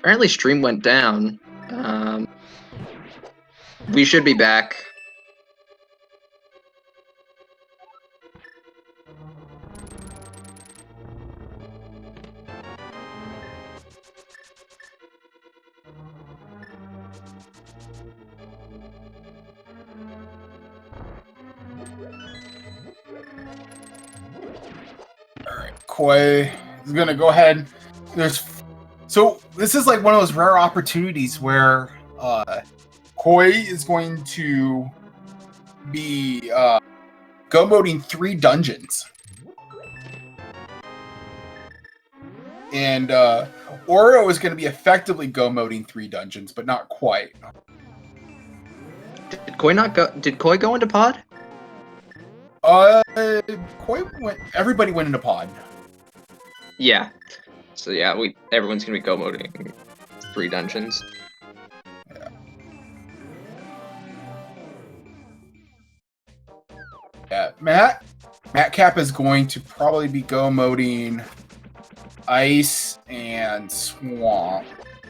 Apparently stream went down. We should be back. Alright, Koi is gonna go ahead. So this is like one of those rare opportunities where Koi is going to be go moding 3 dungeons. And Oreo is going to be effectively go moding 3 dungeons, but not quite. Did Koi not go? Did Koi go into pod? Koi went. Everybody went into pod. Yeah. So yeah, everyone's gonna be go moding 3 dungeons. Yeah. Yeah, Matt Cap is going to probably be go moding Ice and Swamp.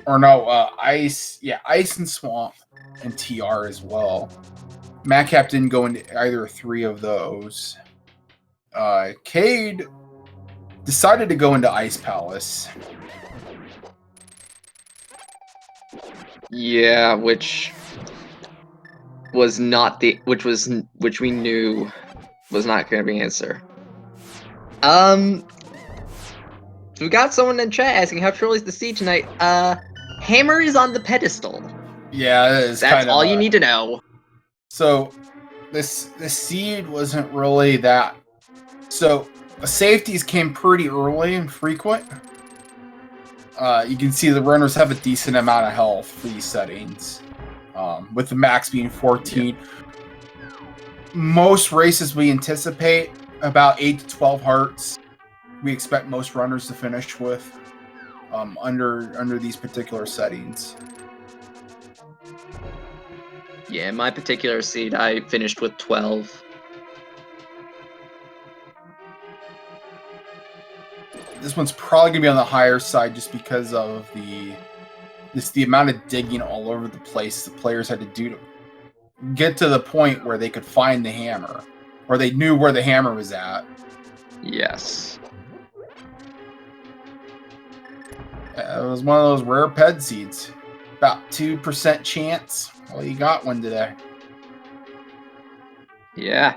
Or no, Ice. Yeah, Ice and Swamp and TR as well. Matt Cap didn't go into either 3 of those. Cade decided to go into Ice Palace. Yeah, which was not which we knew was not going to be an answer. We got someone in chat asking how troll is the seed tonight. Hammer is on the pedestal. Yeah, that's all you need to know. So this seed wasn't really that. So the safeties came pretty early and frequent. You can see the runners have a decent amount of health for these settings, with the max being 14. Yeah. Most races we anticipate about 8 to 12 hearts. We expect most runners to finish with under these particular settings. Yeah, in my particular seed, I finished with 12. This one's probably gonna be on the higher side just because of the amount of digging all over the place the players had to do to get to the point where they could find the hammer, or they knew where the hammer was at. Yes. It was one of those rare ped seeds. About 2% chance. Well, you got one today. Yeah.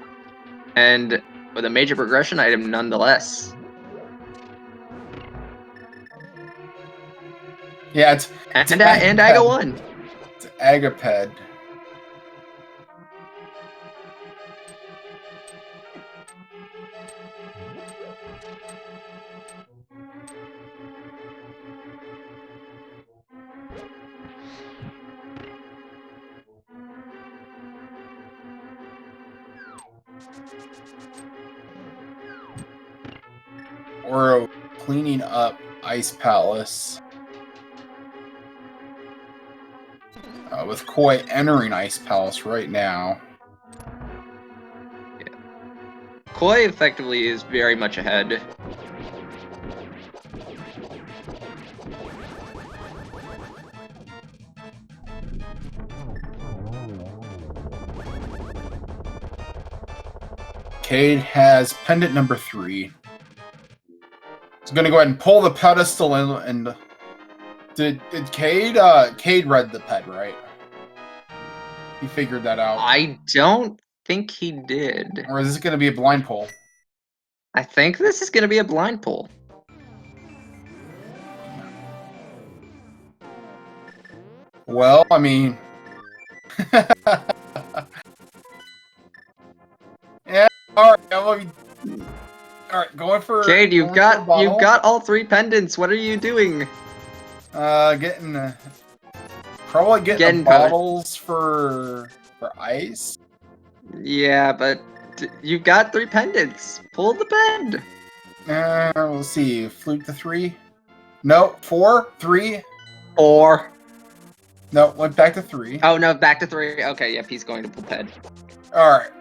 And with a major progression item nonetheless. Yeah, it's and Aga won. It's Agaped. Oro cleaning up Ice Palace. With Koi entering Ice Palace right now. Yeah. Koi effectively is very much ahead. Cade has pendant number 3. He's gonna go ahead and pull the pedestal and did Cade read the ped, right? He figured that out. I don't think he did. Or is this gonna be a blind pull? I think this is gonna be a blind pull. Well, I mean, yeah. All right, going for. Cade, you've got all 3 pendants. What are you doing? Probably getting bottles for ice. Yeah, but you've got 3 pendants. Pull the pend. We'll see. Fluke the 3. No, 4, 3. 4. No, went back to 3. Oh no, back to 3. Okay, yep, he's going to pull ped. All right.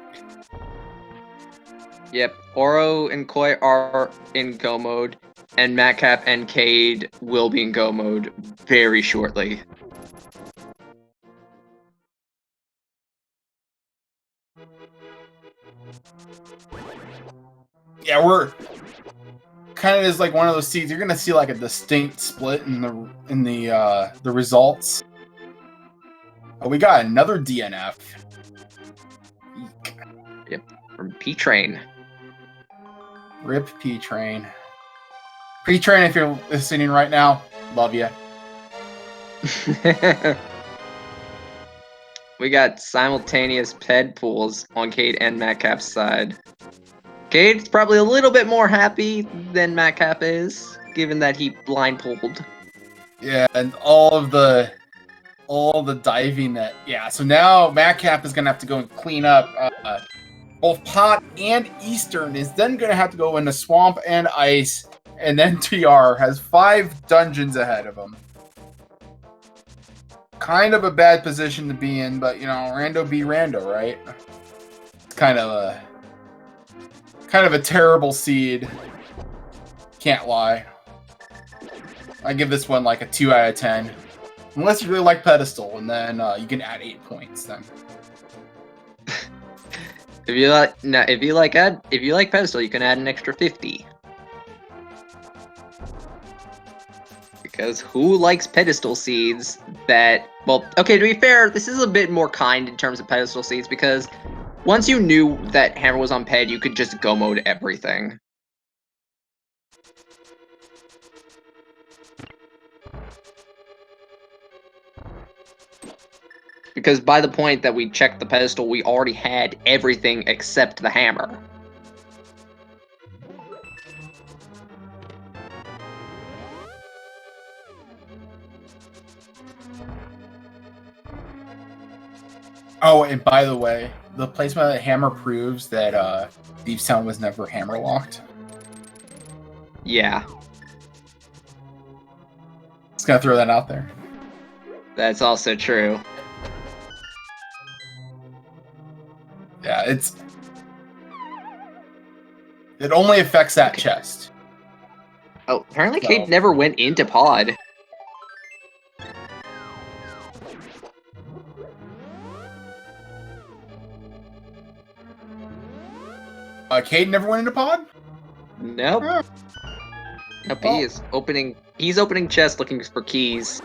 Yep, Oro and Koi are in go mode. And Madcap and Cade will be in go mode very shortly. Yeah, we're kind of is like one of those seeds. You're gonna see like a distinct split in the results. Oh, we got another DNF. Eek. Yep, from P-Train. Rip P-Train. P-Train, if you're listening right now, love you. We got simultaneous ped pools on Cade and Madcap's side. Cade's probably a little bit more happy than Madcap is, given that he blind pulled. Yeah, and all the diving that. Yeah, so now Madcap is gonna have to go and clean up both Pot and Eastern. Is then gonna have to go into Swamp and Ice, and then TR has 5 dungeons ahead of him. Kind of a bad position to be in, but you know, rando be rando, right? It's kind of a terrible seed. Can't lie. I give this one like a 2 out of 10. Unless you really like Pedestal, and then you can add 8 points then. If you like Pedestal, you can add an extra 50. Because who likes pedestal seeds that... Well, okay, to be fair, this is a bit more kind in terms of pedestal seeds, because once you knew that Hammer was on ped, you could just go mode everything. Because by the point that we checked the pedestal, we already had everything except the hammer. Oh, and by the way, the placement of the hammer proves that Deepstown was never hammer locked. Yeah. Just gonna throw that out there. That's also true. Yeah, it only affects that chest. Oh, apparently Cade never went into pod. Cade never went into pod? Nope. Oh. Nope, he's opening chests looking for keys.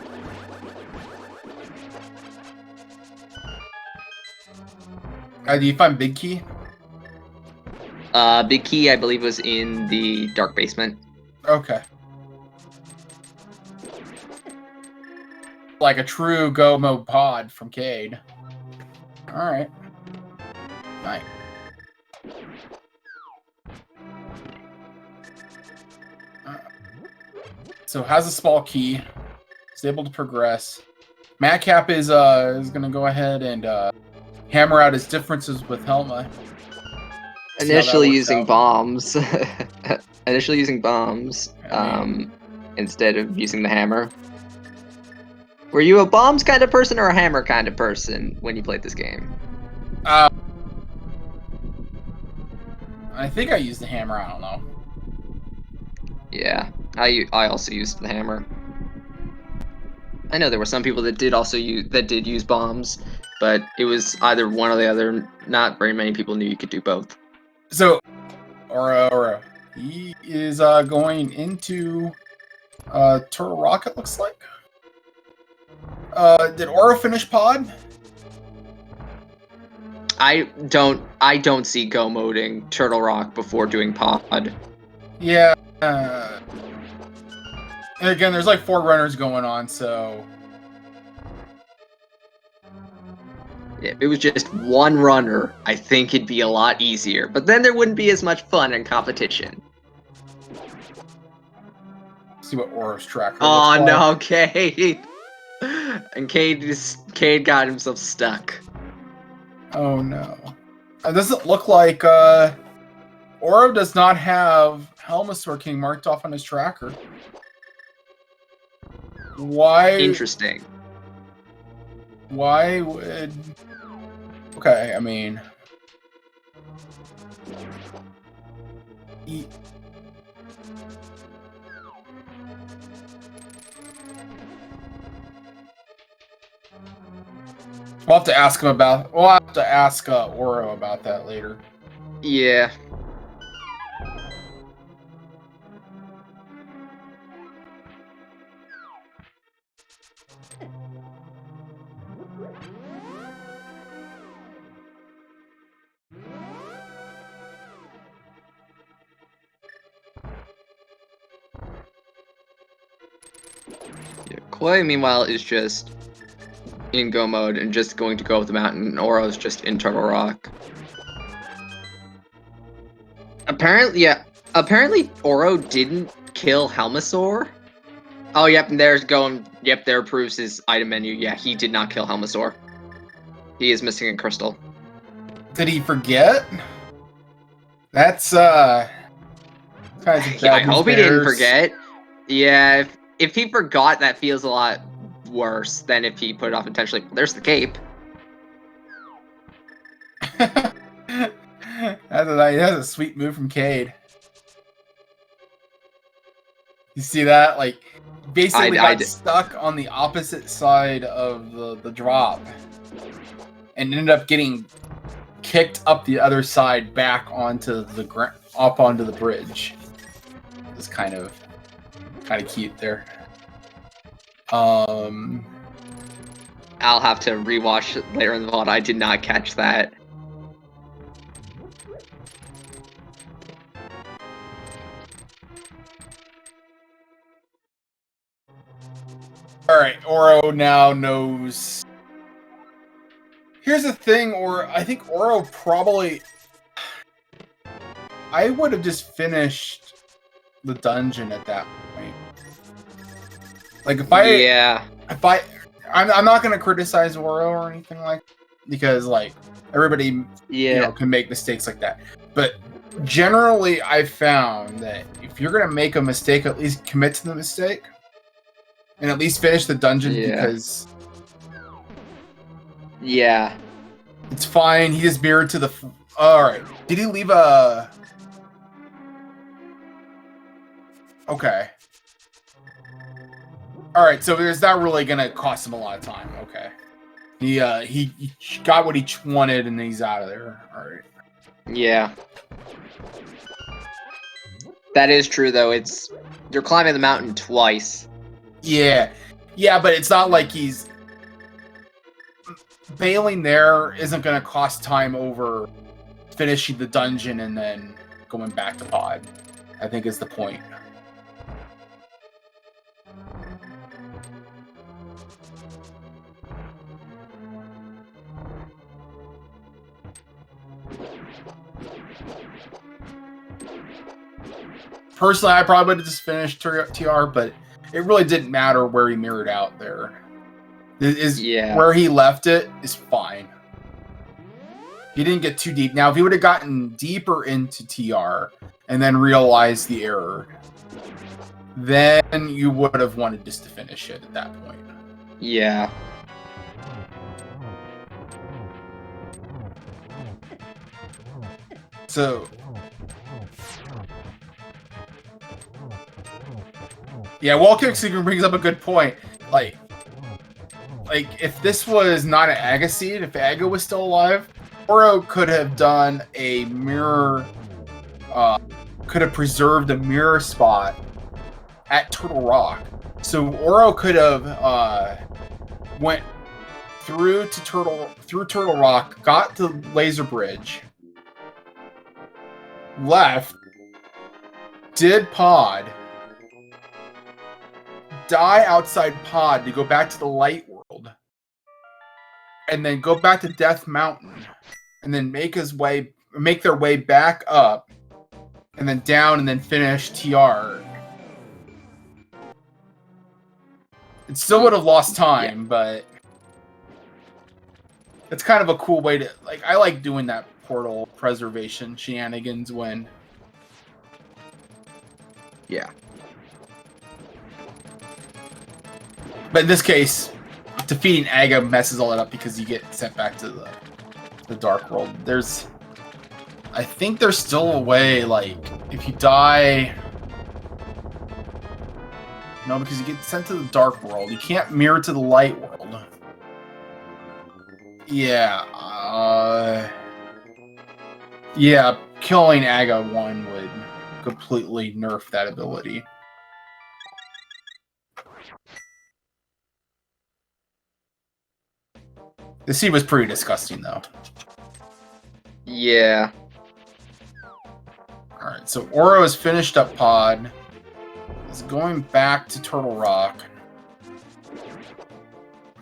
Do you find Big Key? Big key, I believe, was in the dark basement. Okay. Like a true go mode pod from Cade. Alright. Nice. So has a small key. Is able to progress. Madcap is gonna go ahead and hammer out his differences with Helma. Initially using bombs. Initially using bombs. Instead of using the hammer. Were you a bombs kind of person or a hammer kind of person when you played this game? I think I used the hammer. I don't know. Yeah, I also used the hammer. I know there were some people that did use bombs, but it was either one or the other. Not very many people knew you could do both. So, Aura, he is going into Turtle Rock. It looks like. Did Aura finish pod? I don't see go moding Turtle Rock before doing pod. Yeah. And again, there's like 4 runners going on, so. If it was just one runner, I think it'd be a lot easier. But then there wouldn't be as much fun and competition. See what Aura's tracker looks like. like. No, Cade. And Cade got himself stuck. Oh no. It doesn't look like Aura does not have Helmasaur King marked off on his tracker. Why? Interesting. Why would... Okay, I mean... We'll have to ask him about. We'll have to ask Oro about that later. Yeah. Koi, meanwhile, is just in go mode and just going to go up the mountain, and Oro's just in Turtle Rock. Apparently Oro didn't kill Helmasaur. Oh, yep, and there's going. Yep, there proves his item menu. Yeah, he did not kill Helmasaur. He is missing a crystal. Did he forget? That's kind of I hope he didn't forget. Yeah, if he forgot, that feels a lot worse than if he put it off intentionally. There's the cape. That's a sweet move from Cade. You see that? Like, basically got stuck on the opposite side of the drop, and ended up getting kicked up the other side back onto the up onto the bridge. It's kind of cute there. I'll have to rewatch it later in the VOD. I did not catch that. Alright, Oro now knows. Here's the thing, I think Oro probably... I would have just finished the dungeon at that point. Like, I'm not gonna criticize Oro or anything like that, because, like, everybody can make mistakes like that. But generally, I've found that if you're gonna make a mistake, at least commit to the mistake. And at least finish the dungeon because... Yeah. It's fine. He just mirrored to the... Alright. Did he leave a... Okay. Alright, so there's not really gonna cost him a lot of time. Okay. He got what he wanted and he's out of there. Alright. Yeah. That is true, though. You're climbing the mountain twice. Yeah, but it's not like he's... Bailing there isn't going to cost time over finishing the dungeon and then going back to pod, I think is the point. Personally, I probably would have just finished TR, but it really didn't matter where he mirrored out there. Where he left it is fine. He didn't get too deep. Now, if he would have gotten deeper into TR and then realized the error, then you would have wanted just to finish it at that point. Yeah. So... Yeah, Walkick brings up a good point. Like, if this was not an Aga seed, if Aga was still alive, Oro could have done a mirror, could have preserved a mirror spot at Turtle Rock. So Oro could have went through Turtle Rock, got to Laser Bridge, left, did pod, die outside pod to go back to the light world, and then go back to Death Mountain, and then make their way back up, and then down, and then finish TR. It still would have lost time, but it's kind of a cool way to, like, I like doing that portal preservation shenanigans when... Yeah. But in this case, defeating Aga messes all that up because you get sent back to the Dark World. I think there's still a way, like, if you die... No, because you get sent to the Dark World. You can't mirror to the Light World. Yeah. Yeah, killing Aga 1 would completely nerf that ability. The seed was pretty disgusting, though. Yeah. Alright, so Oro has finished up Pod. Is going back to Turtle Rock.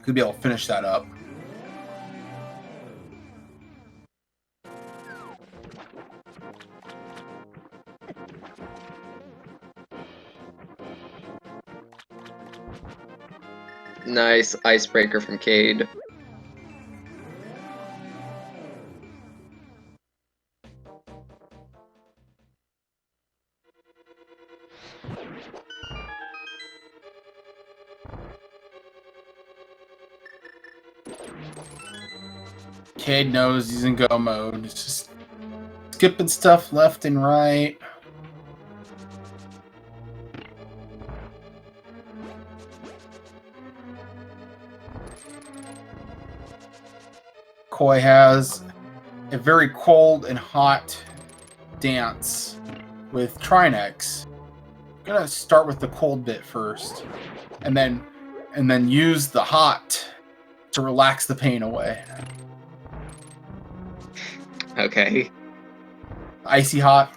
Could be able to finish that up. Nice icebreaker from Cade. Cade knows he's in go mode. It's just skipping stuff left and right. Koi has a very cold and hot dance with Trinex. I'm gonna start with the cold bit first, and then use the hot to relax the pain away. Okay. Icy hot.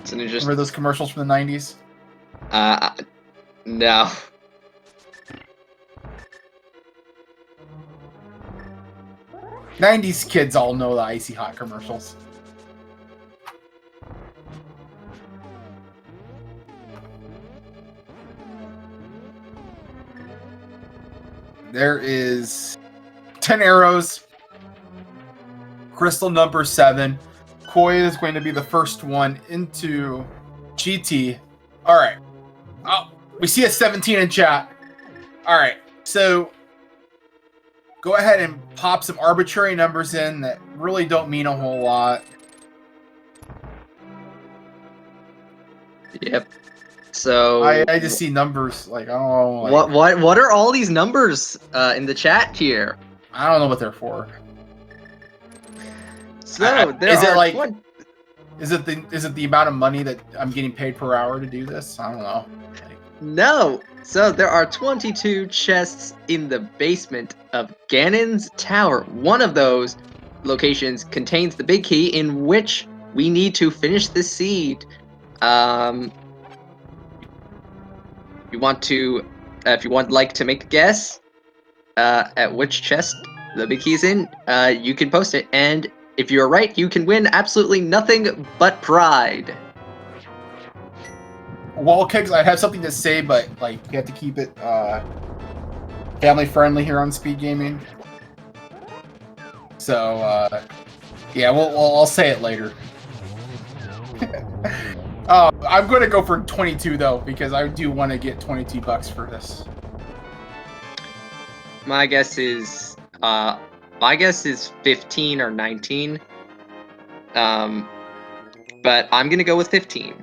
So just Remember those commercials from the 90s? No. '90s kids all know the icy hot commercials. There is 10 arrows. Crystal number 7. Koi is going to be the first one into GT. Alright. Oh, we see a 17 in chat. Alright, so go ahead and pop some arbitrary numbers in that really don't mean a whole lot. Yep. So I just see numbers like, I don't know. Like, what are all these numbers in the chat here? I don't know what they're for. So there is it are like is it the amount of money that I'm getting paid per hour to do this? I don't know. No. So there are 22 chests in the basement of Ganon's tower. One of those locations contains the big key in which we need to finish the seed. You want to, if you would like to make a guess at which chest the big key's in, you can post it. And if you're right, you can win absolutely nothing but pride. Well, Kicks, I have something to say, but like you have to keep it family friendly here on Speed Gaming. So yeah, I'll say it later. I'm going to go for 22 though, because I do want to get $22 for this. My guess is 15 or 19. But I'm gonna go with 15.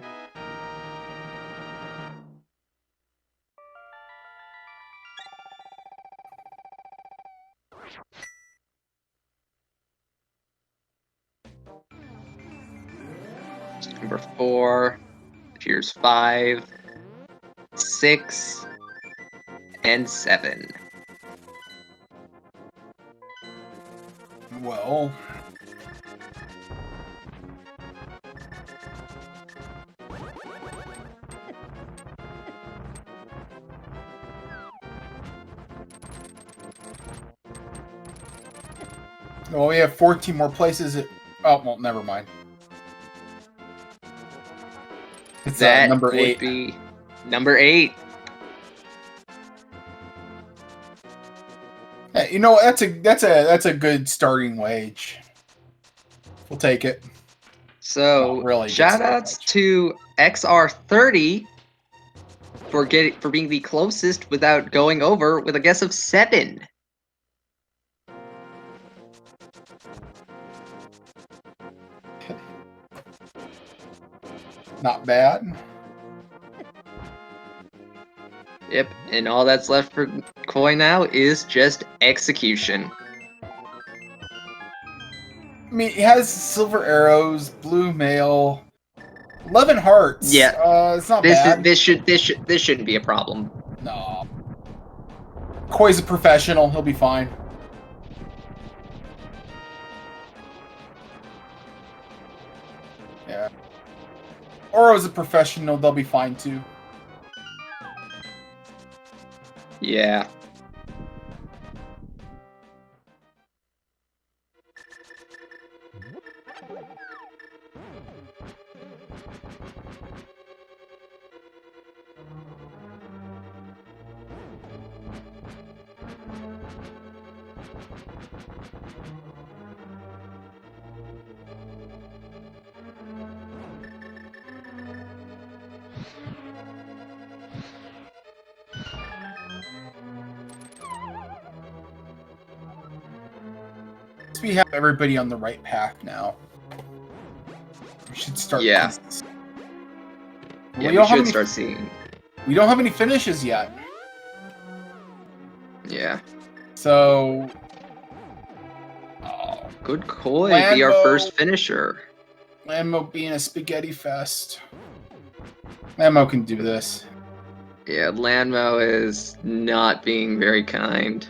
Number 4. Here's 5, 6, and 7. Well, we have 14 more places. Oh, well, never mind. It's That number 8. would be number 8. Hey, you know, that's a good starting wage. We'll take it. So really shoutouts to XR30 for being the closest without going over with a guess of 7. Not bad. Yep, and all that's left for Koi now is just execution. I mean, he has silver arrows, blue mail, 11 hearts. Yeah. It's not bad. This shouldn't be a problem. No. Koi's a professional. He'll be fine. Yeah. Oro's a professional. They'll be fine too. Yeah. We have everybody on the right path now. We should start. Yeah. Yeah, we should start seeing. We don't have any finishes yet. Yeah. So. Could Koi be our first finisher? Lambo being a spaghetti fest. Lambo can do this. Yeah, Lanmo is not being very kind.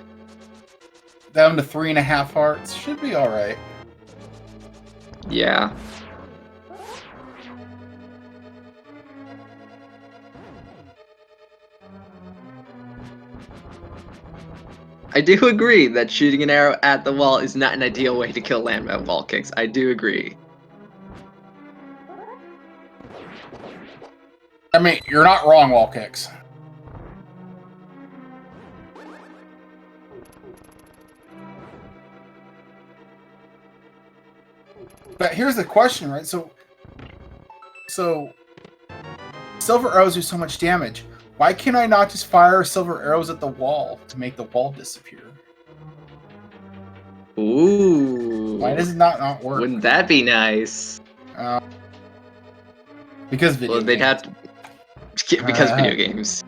Down to 3.5 hearts. Should be alright. Yeah. I do agree that shooting an arrow at the wall is not an ideal way to kill landmine wall kicks. I do agree. I mean, you're not wrong, wall kicks. But here's the question, right? So silver arrows do so much damage. Why can I not just fire silver arrows at the wall to make the wall disappear? Ooh. Why does it not work? Wouldn't that be nice? Because video they'd have to... Because video games.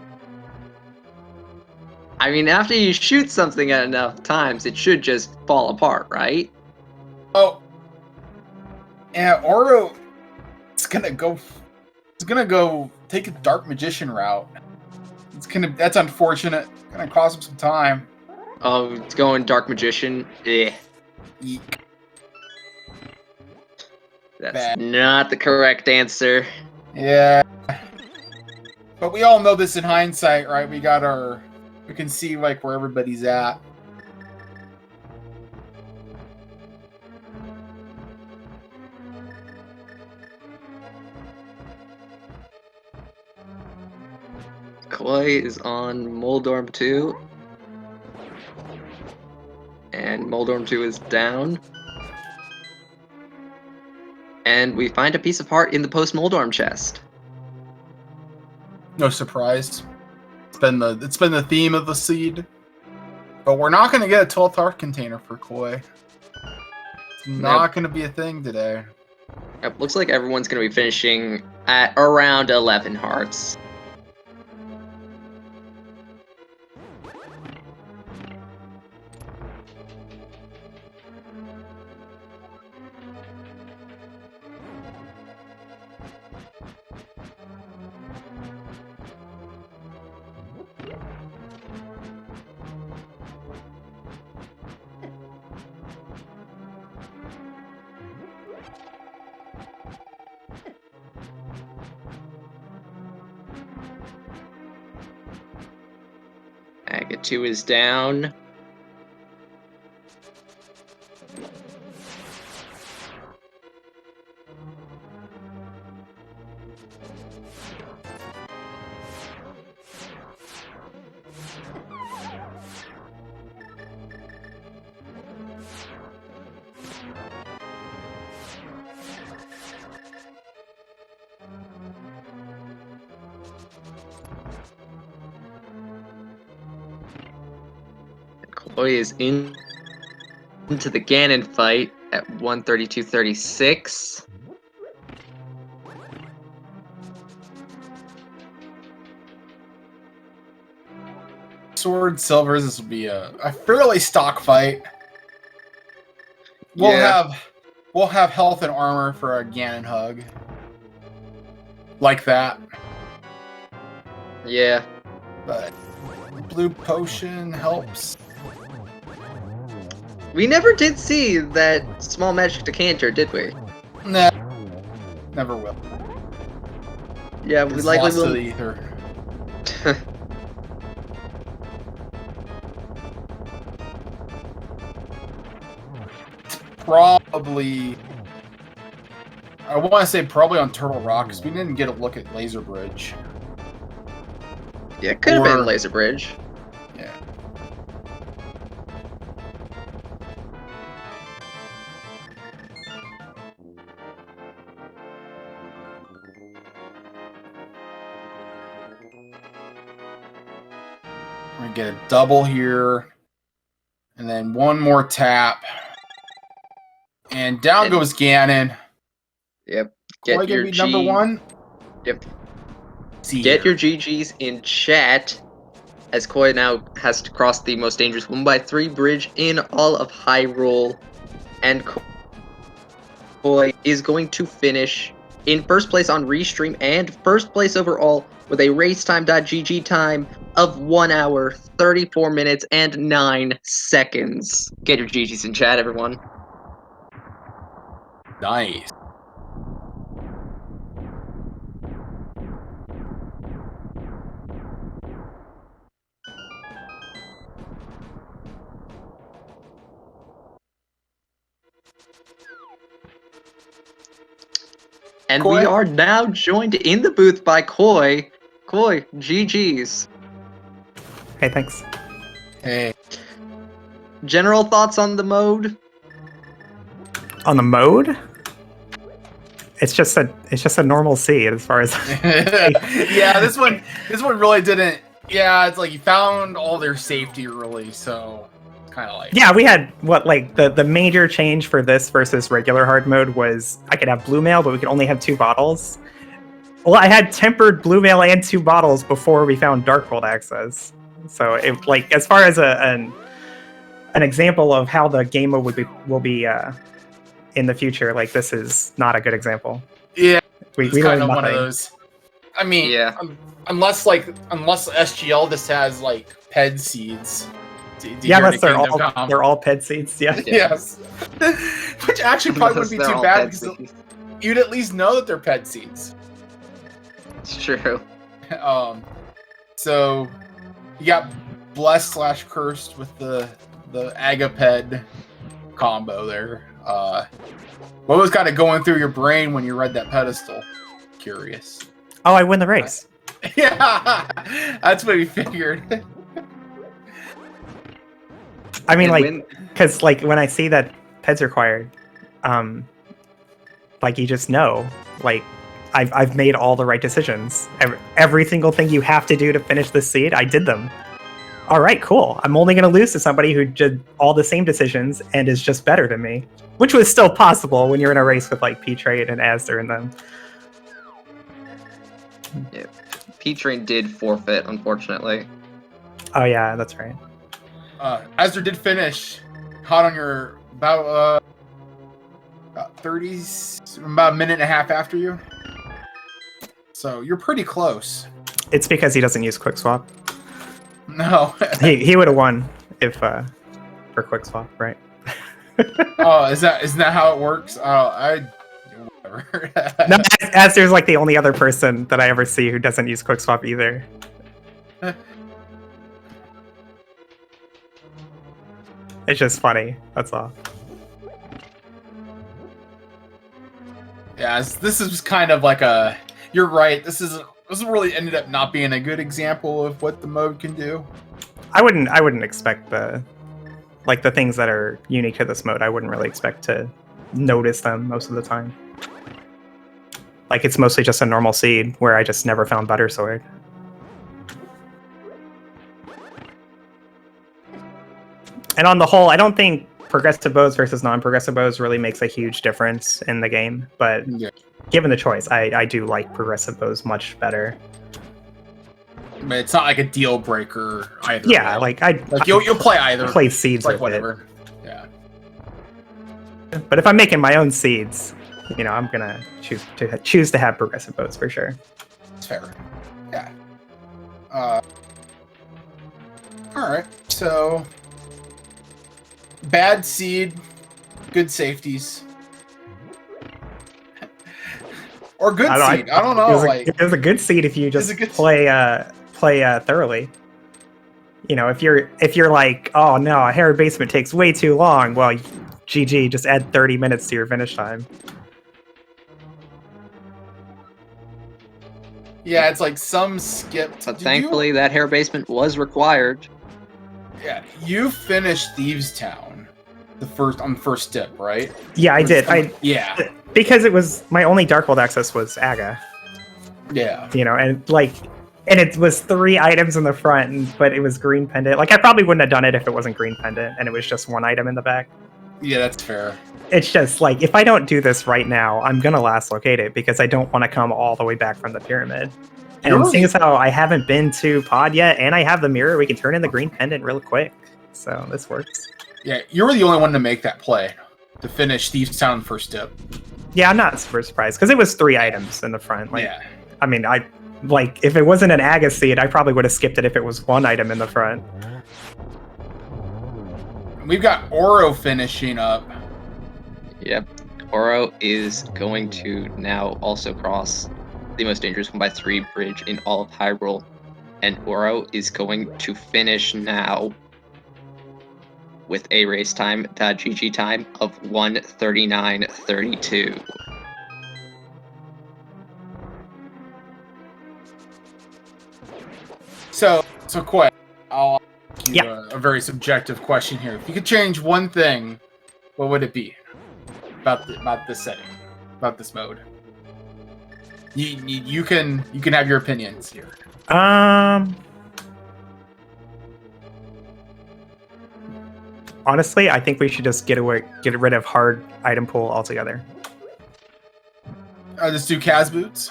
I mean, after you shoot something at enough times, it should just fall apart, right? Oh. And Oro is gonna go take a dark magician route. That's unfortunate. Gonna cost him some time. Oh, it's going dark magician. Eh. Eek. That's Bad. not the correct answer. Yeah. But we all know this in hindsight, right? We can see like where everybody's at. Koi is on Moldorm 2. And Moldorm 2 is down. And we find a piece of heart in the post-Moldorm chest. No surprise. It's been the theme of the seed. But we're not going to get a 12th heart container for Koi. It's not going to be a thing today. It looks like everyone's going to be finishing at around 11 hearts. Agate 2 is down. Koi is into the Ganon fight at 132.36. Sword Silvers, this will be a fairly stock fight. We'll have we'll have health and armor for a Ganon hug. Like that. Yeah. But blue potion helps. We never did see that small magic decanter, did we? Nah. Never will. Yeah, we It's likely lost to will. the ether. Probably. I want to say probably on Turtle Rock, because we didn't get a look at Laser Bridge. Yeah, it could have been Laser Bridge. Yeah. We're going to get a double here. And then one more tap. And down goes Ganon. Yep. Koi gonna be number one? Yep. See Get here. your GGs in chat, as Koi now has to cross the most dangerous 1x3 bridge in all of Hyrule. And Koi is going to finish in first place on Restream and first place overall with a racetime.gg time of 1 hour, 34 minutes, and 9 seconds. Get your GGs in chat, everyone. Nice. And Koi? we are now joined in the booth by Koi. Koi, GG's. Hey, thanks. Hey. General thoughts on the mode? On the mode, it's just a normal seed as far as. Yeah, this one really didn't. Yeah, it's like you found all their safety early, so kind of like. Yeah, we had the major change for this versus regular hard mode was I could have blue mail, but we could only have 2 bottles. Well, I had tempered blue mail and 2 bottles before we found Dark World access. So it as far as an example of how the game mode will be in the future, this is not a good example. Yeah, we it's kind learned of one of nothing. those. I mean, Yeah. unless SGL just has PED seeds. Yeah, unless they're all PED seeds. Yeah. Yes. Which actually probably wouldn't be too bad because you'd at least know that they're PED seeds. It's true. So you got blessed / cursed with the Agaped combo there. What was kind of going through your brain when you read that pedestal? Curious. Oh, I win the race. Yeah, that's what we figured. I mean, because when I see that PED's required, you just know, I've made all the right decisions. Every single thing you have to do to finish this seed, I did them. All right, cool. I'm only going to lose to somebody who did all the same decisions and is just better than me, which was still possible when you're in a race with P-Trade and Asder and them. Yeah. P-Train did forfeit, unfortunately. Oh yeah, that's right. Asder did finish hot on your about 30s, about a minute and a half after you. So you're pretty close. It's because he doesn't use quick swap. No. he would have won if for quick swap, right? Oh, isn't that how it works? Whatever. No, Asder's the only other person that I ever see who doesn't use quick swap either. It's just funny. That's all. Yeah, this is kind of a. You're right. This really ended up not being a good example of what the mode can do. I wouldn't expect the things that are unique to this mode. I wouldn't really expect to notice them most of the time. It's mostly just a normal seed where I just never found Butter Sword. And on the whole, I don't think progressive bows versus non-progressive bows really makes a huge difference in the game. But given the choice, I do like progressive bows much better. But it's not a deal breaker either. Yeah, you'll play either. Play seeds with whatever. it. Yeah. But if I'm making my own seeds, you know, I'm gonna choose to have progressive votes for sure. It's fair. Yeah. All right. So, bad seed, good safeties, or good seed. I don't know. It was a good seed if you just play thoroughly. You know, if you're like, oh no, a Harry basement takes way too long. Well, GG, just add 30 minutes to your finish time. Yeah, it's like some skipped. But thankfully, that hair basement was required. Yeah, you finished Thieves Town on the first dip, right? Yeah, I did. Yeah, because it was my only Darkhold access was Aga. Yeah, you know, and it was 3 items in the front, but it was green pendant. Like I probably wouldn't have done it if it wasn't green pendant and it was just 1 item in the back. Yeah, that's fair. It's just like, if I don't do this right now, I'm gonna last locate it because I don't want to come all the way back from the pyramid. And seeing as how I haven't been to pod yet, and I have the mirror, we can turn in the green pendant real quick. So this works. Yeah, you were the only one to make that play to finish Thieves Town first dip. Yeah, I'm not super surprised because it was 3 items in the front. Like, yeah. I mean, if it wasn't an Aga seed, I probably would have skipped it if it was 1 item in the front. We've got Oro finishing up. Yep. Oro is going to now also cross the most dangerous 1x3 bridge in all of Hyrule. And Oro is going to finish now with a race time, GG time of 1:39.32. So Quay, I'll ask you a very subjective question here. If you could change one thing, what would it be about this setting, about this mode? You can have your opinions here. Honestly, I think we should just get rid of hard item pool altogether. Just do Kaz boots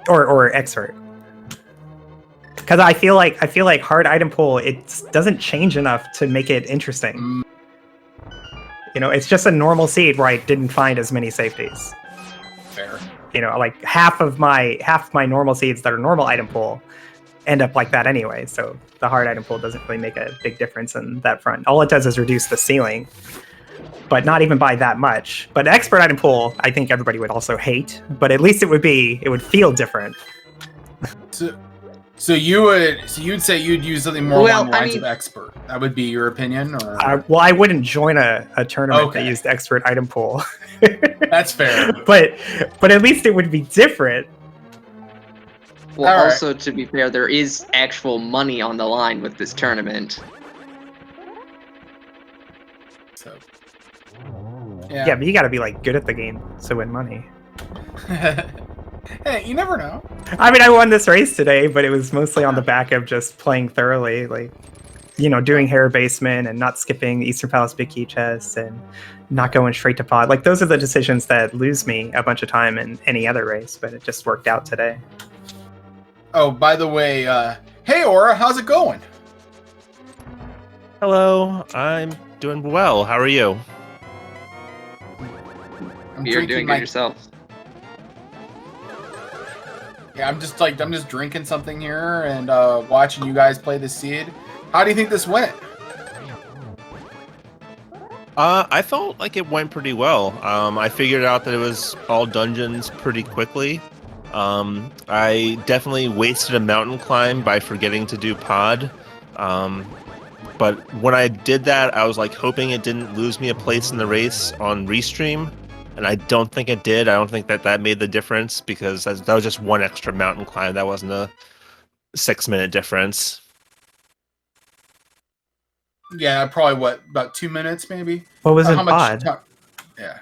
or expert. Because I feel like hard item pool, it doesn't change enough to make it interesting. You know, it's just a normal seed where I didn't find as many safeties. Fair. You know, like half of my normal seeds that are normal item pool end up like that anyway. So the hard item pool doesn't really make a big difference in that front. All it does is reduce the ceiling, but not even by that much. But expert item pool, I think everybody would also hate, but at least it would feel different. So you'd say you'd use something more along the lines of expert. That would be your opinion, or well, I wouldn't join a tournament that used expert item pool. That's fair. But at least it would be different. Well, also, to be fair, there is actual money on the line with this tournament. So, yeah, but you gotta be like good at the game to win money. Hey, you never know. I mean, I won this race today, but it was mostly on the back of just playing thoroughly, like, you know, doing hair basement and not skipping the Eastern Palace big key chests and not going straight to pod. Like, those are the decisions that lose me a bunch of time in any other race, but it just worked out today. Oh, by the way, hey Aura, how's it going? Hello, I'm doing well. How are you? You're doing good yourself. Yeah, I'm just drinking something here and watching you guys play the seed. How do you think this went? I felt like it went pretty well. I figured out that it was all dungeons pretty quickly. I definitely wasted a mountain climb by forgetting to do pod. But when I did that, I was like hoping it didn't lose me a place in the race on restream. And I don't think it did. I don't think that made the difference because that was just 1 extra mountain climb. That wasn't a 6-minute difference. Yeah, probably about 2 minutes maybe. What was in pod? Yeah.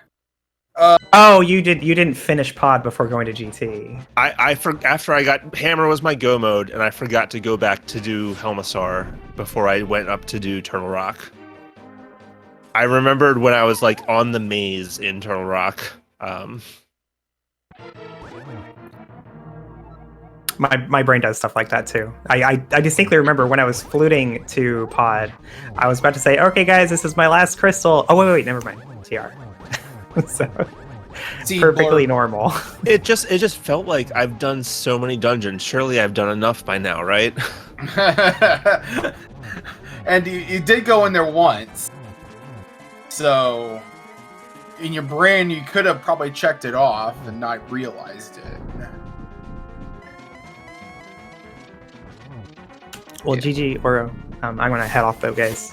Oh, you didn't finish pod before going to GT. After I got Hammer was my go mode, and I forgot to go back to do Helmasaur before I went up to do Turtle Rock. I remembered when I was like on the maze in Turtle Rock. My brain does stuff like that too. I distinctly remember when I was fluting to Pod, I was about to say, "Okay, guys, this is my last crystal." Oh wait, never mind. TR. So perfectly normal. It just felt like I've done so many dungeons. Surely I've done enough by now, right? And you did go in there once, so in your brain you could have probably checked it off and not realized it. Well, GG, Oro. I'm gonna head off though, guys.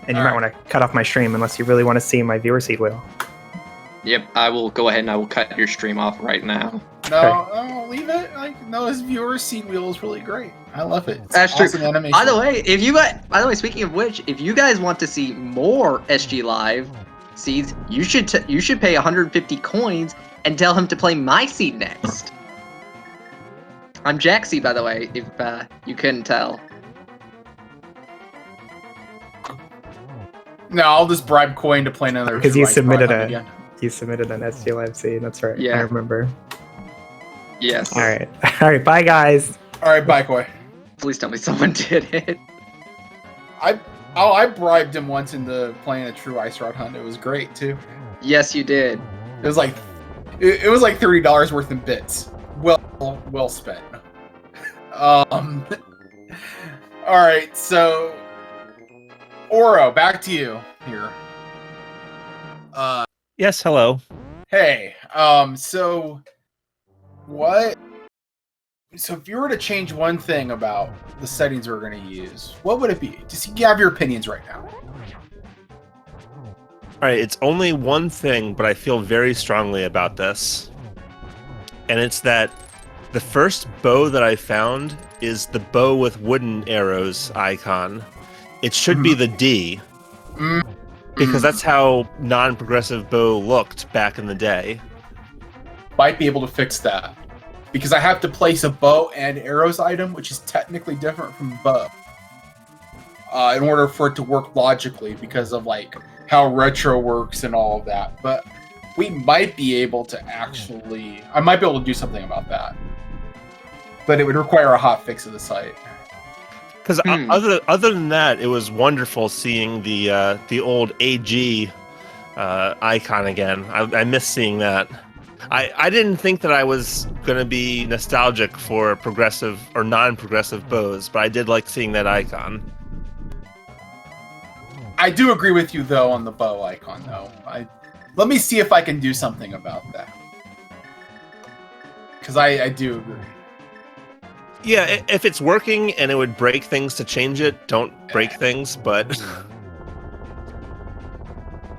And you might want to cut off my stream unless you really want to see my viewer seed wheel. Yep, I will go ahead and I will cut your stream off right now. No, leave it. No, his viewer seed wheel is really great. I love it. It's That's awesome true. animation. By the way, speaking of which, if you guys want to see more SG Live seeds, you should pay 150 coins and tell him to play my seed next. I'm Jaxie, by the way, if you couldn't tell. No, I'll just bribe Coin to play another. Because you submitted again. You submitted an SG Live seed. That's right. Yeah. I remember. Yes. All right. All right. Bye, guys. All right, bye, Koi. Please tell me someone did it. I bribed him once into playing a true ice rod hunt. It was great too. Yes, you did. It was like $30 worth in bits. Well spent. All right, so Oro, back to you here. Yes, hello. Hey, so what? So if you were to change one thing about the settings we're going to use, what would it be? Just have your opinions right now. All right, it's only one thing, but I feel very strongly about this. And it's that the first bow that I found is the bow with wooden arrows icon. It should be the D, because that's how non-progressive bow looked back in the day. Might be able to fix that. Because I have to place a bow and arrows item, which is technically different from bow. In order for it to work logically, because of like how retro works and all of that. But we might be able to I might be able to do something about that. But it would require a hot fix of the site. Because other than that, it was wonderful seeing the old AG icon again. I miss seeing that. I didn't think that I was going to be nostalgic for progressive or non-progressive bows, but I did like seeing that icon. I do agree with you, though, on the bow icon, though. Let me see if I can do something about that. Because I do agree. Yeah, if it's working and it would break things to change it, don't break things, but...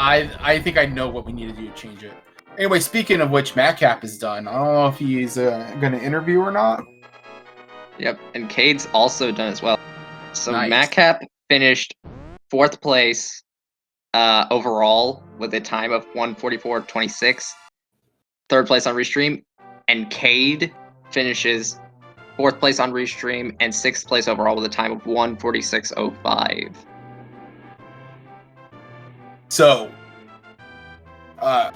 I think I know what we need to do to change it. Anyway, speaking of which, Madcap is done. I don't know if he's going to interview or not. Yep, and Cade's also done as well. So Nice. Madcap finished 4th place overall with a time of 1:44.26. 3rd place on Restream. And Cade finishes 4th place on Restream and 6th place overall with a time of 1:46.05. So,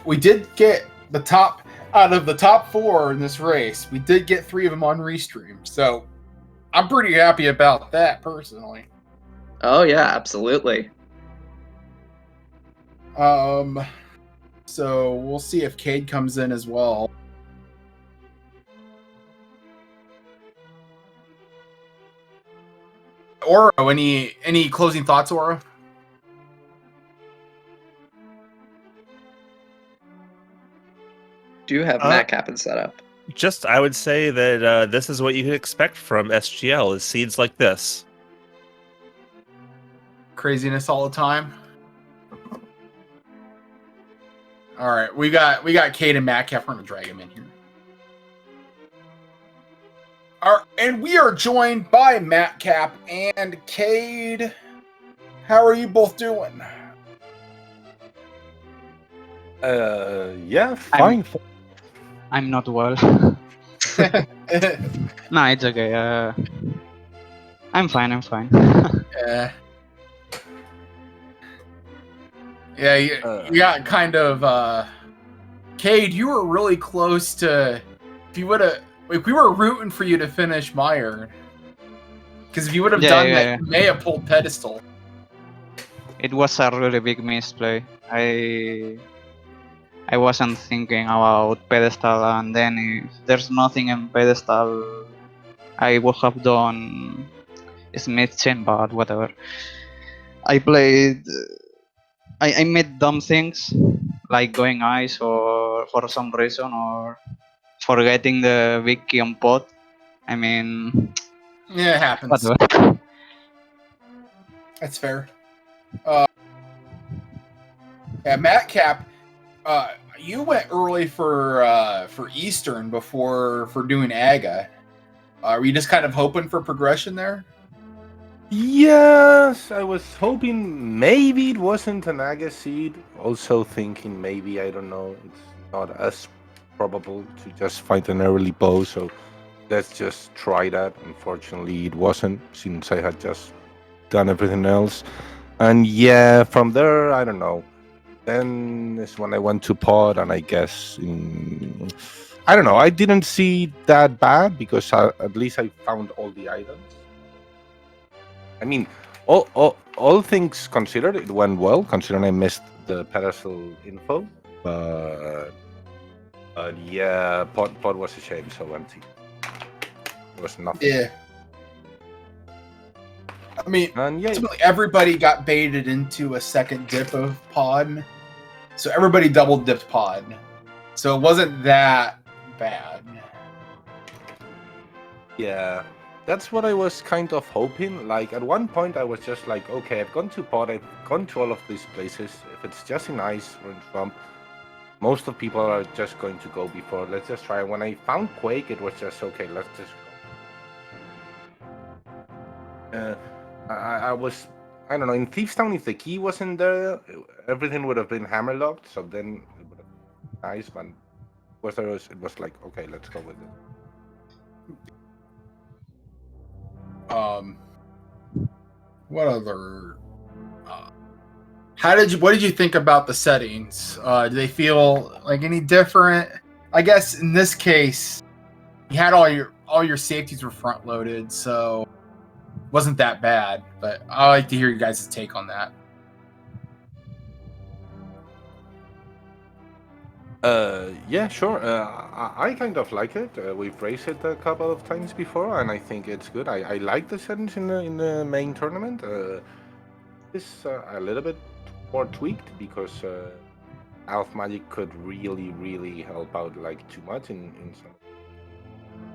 we did get the top, out of the top 4 in this race, we did get 3 of them on Restream. So, I'm pretty happy about that, personally. Oh yeah, absolutely. So, we'll see if Cade comes in as well. Oro, any closing thoughts, Oro? Do you have Madcap in setup? Just, I would say that this is what you could expect from SGL, is seeds like this. Craziness all the time. All right, we got Cade and Madcap. We're gonna drag him in here. And we are joined by Madcap and Cade. How are you both doing? Yeah, fine. I'm not well. No, it's okay. I'm fine. Yeah, you got kind of... Cade, you were really close to... If you would have... Like, we were rooting for you to finish Meyer. Because if you would have Yeah, done yeah, that, yeah. you may have pulled Pedestal. It was a really big misplay. I wasn't thinking about pedestal, and then if there's nothing in pedestal, I would have done Smith chain, but whatever. I played. I made dumb things like going ice or for some reason or forgetting the big key on pot. I mean, Yeah, it happens. whatever. That's fair. Yeah, Matt Cap, you went early for Eastern before for doing Aga. Were you just kind of hoping for progression there? Yes, I was hoping maybe it wasn't an Aga seed. Also thinking maybe, I don't know, it's not as probable to just find an early bow, so let's just try that. Unfortunately, it wasn't, since I had just done everything else. And yeah, from there, I don't know. Then is when I went to pod, and I guess I don't know. I didn't see that bad because at least I found all the items. I mean, all things considered, it went well. Considering I missed the pedestal info, but yeah, pod was a shame. So empty. There was nothing. Yeah. I mean, And yeah, ultimately everybody got baited into a second dip of pod, so everybody double dipped pod. So it wasn't that bad. yeah. That's what I was kind of hoping. Like at one point, I was just like, okay, I've gone to pod, I've gone to all of these places. If it's just in ice or in swamp, most of people are just going to go before. Let's just try. When I found Quake, it was just okay. Let's just go. I was, I don't know. In Thieves Town, if the key wasn't there, everything would have been hammerlocked. So then it would have been nice, but it was like, okay, let's go with it. What other? What did you think about the settings? Do they feel like any different? I guess in this case, you had all your safeties were front loaded, so it wasn't that bad. But I like to hear you guys' take on that. Yeah, sure. I kind of like it. We've raced it a couple of times before, and I think it's good. I like the settings in the main tournament. It's a little bit more tweaked because Alph Magic could really help out like too much in some.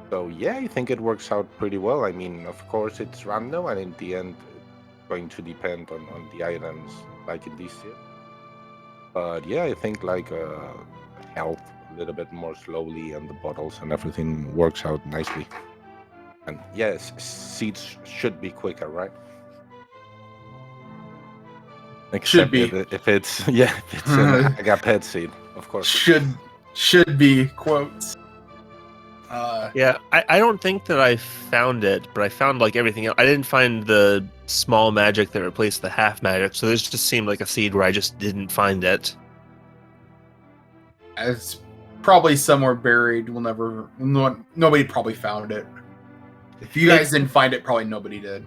So yeah, I think it works out pretty well. I mean, of course it's random, and in the end, it's going to depend on the items, like in this year. But yeah, I think like health a little bit more slowly, and the bottles and everything works out nicely. And yes, seeds should be quicker, right? Should be. If it's if it's an Aga pet seed, of course. Should be quotes. Yeah, I don't think that I found it, but I found like everything else. I didn't find the small magic that replaced the half magic, so this just seemed like a seed where I just didn't find it. It's probably somewhere buried. Nobody probably found it. If you guys didn't find it, probably nobody did.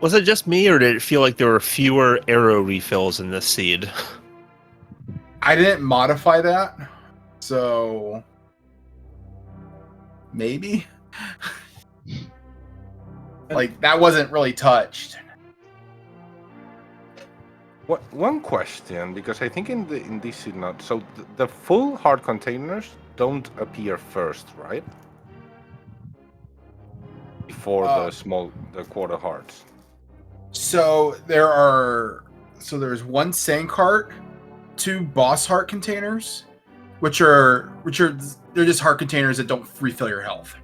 Was it just me, or did it feel like there were fewer arrow refills in this seed? I didn't modify that, so maybe. Like that wasn't really touched. One question, because I think in this seed note, so the full heart containers don't appear first, right? Before the quarter hearts. So there's one Sank heart, 2 boss heart containers, which are they're just heart containers that don't refill your health.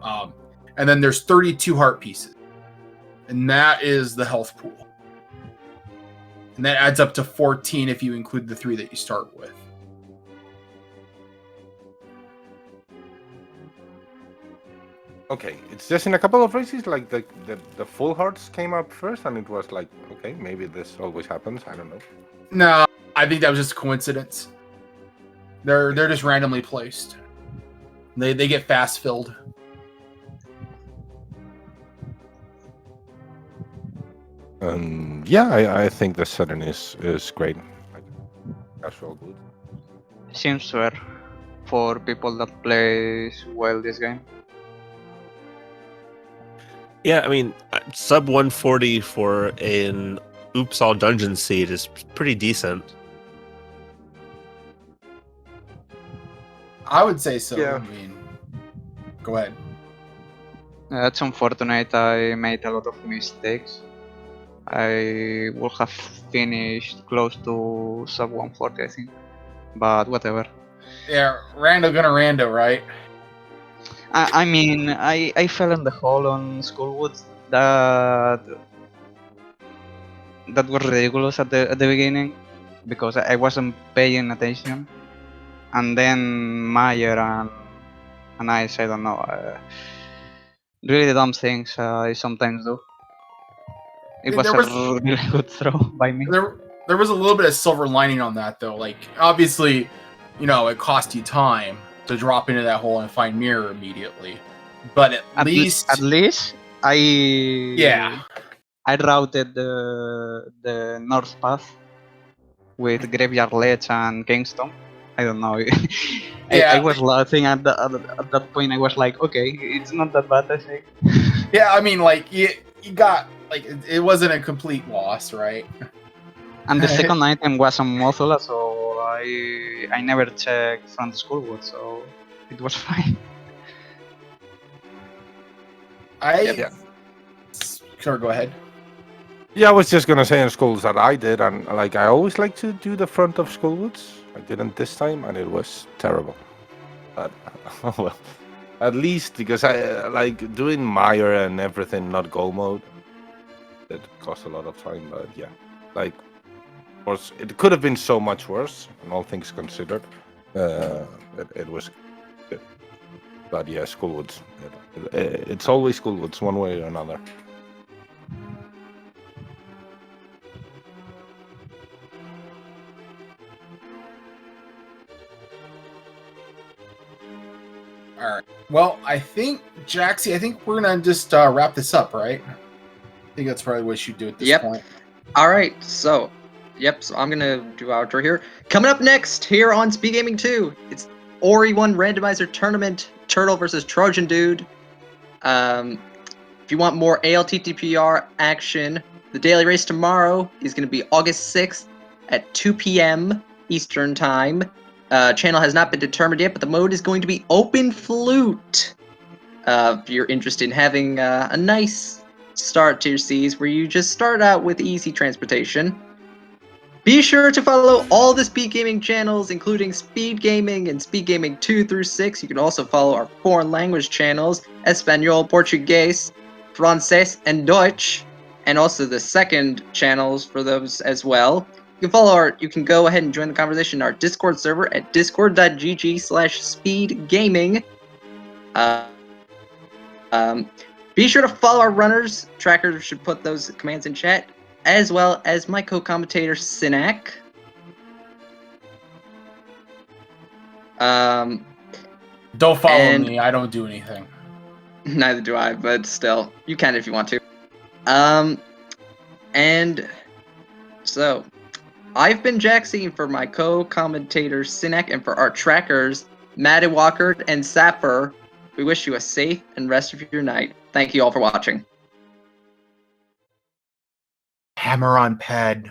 And then there's 32 heart pieces, and that is the health pool. And that adds up to 14 if you include the 3 that you start with. Okay, it's just in a couple of races, like the full hearts came up first, and it was like, okay, maybe this always happens. I don't know. No, I think that was just a coincidence. They're just randomly placed. They get fast filled. Yeah, I think the setting is great. Casual good. Seems fair for people that plays well this game. Yeah, I mean, sub 140 for an Oops All Dungeon seed is pretty decent. I would say so. Yeah. I mean, go ahead. It's unfortunate. I made a lot of mistakes. I would have finished close to sub 140, I think. But whatever. Yeah, rando gonna rando, right? I mean, I fell in the hole on Schoolwoods that was ridiculous at the beginning because I wasn't paying attention, and then Meyer and I don't know, really dumb things I sometimes do. It was There a was really good throw by me. there was a little bit of silver lining on that though. Like obviously, you know, it cost you time to drop into that hole and find mirror immediately, but at least I yeah. I routed the north path with Graveyard Ledge and Kingston. I don't know. I was laughing at that point. I was like, okay, it's not that bad, I think. Yeah, I mean, like you got like it wasn't a complete loss, right? And the second item was on Mothula, so I never checked from the Schoolwood, so it was fine. Sure, go ahead. Yeah, I was just gonna say in schools that I did, and like I always like to do the front of Schoolwoods. I didn't this time, and it was terrible. But well, at least because I like doing Meyer and everything, not go mode. It cost a lot of time, but yeah, like of course it could have been so much worse. And all things considered, it was good. But yeah, Schoolwoods. It's always Schoolwoods, one way or another. All right. Well, I think Jaxie, we're gonna just wrap this up, right? I think that's probably what we should do at this point. All right. So I'm gonna do outro here. Coming up next here on Speed Gaming 2, it's Ori 1 Randomizer Tournament, Turtle versus Trojan Dude. If you want more ALTTPR action, the daily race tomorrow is going to be August 6th at 2 p.m. Eastern Time. Channel has not been determined yet, but the mode is going to be Open Flute. If you're interested in having a nice start to your seas where you just start out with easy transportation, be sure to follow all the Speed Gaming channels, including Speed Gaming and Speed Gaming 2 through 6. You can also follow our foreign language channels, Espanol, Portuguese, Francés, and Deutsch, and also the second channels for those as well. You can go ahead and join the conversation in our Discord server at discord.gg/speedgaming. Be sure to follow our runners. Tracker should put those commands in chat, as well as my co-commentator, Sinak. Don't follow me. I don't do anything. Neither do I, but still, you can if you want to. And so, I've been Jaxie for my co-commentator, Sinak, and for our trackers, Matty Walker and Sapper. We wish you a safe and rest of your night. Thank you all for watching. Hammer on pad.